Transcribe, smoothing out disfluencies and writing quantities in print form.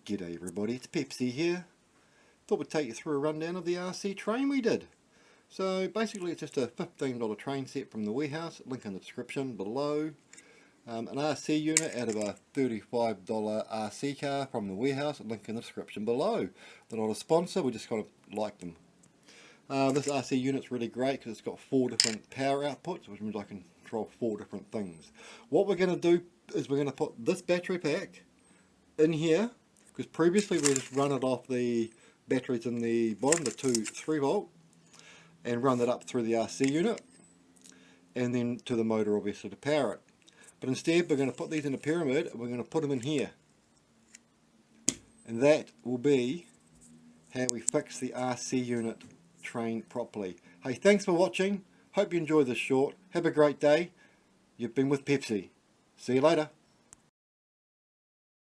G'day everybody, it's Pepsi here. Thought we'd take you through a rundown of the RC train we did. So basically it's just a $15 train set from the warehouse, link in the description below. An RC unit out of a $35 RC car from the warehouse, link in the description below. They're not a sponsor, we just kind of like them. This RC unit's really great because it's got 4 different power outputs, which means I can control 4 different things. What we're going to do is we're going to put this battery pack in here, because previously we just run it off the batteries in the bottom, the 3 volt, and run that up through the RC unit, and then to the motor obviously to power it. But instead we're going to put these in a pyramid, and we're going to put them in here. And that will be how we fix the RC unit train properly. Hey, thanks for watching. Hope you enjoyed this short. Have a great day. You've been with Pepsi. See you later.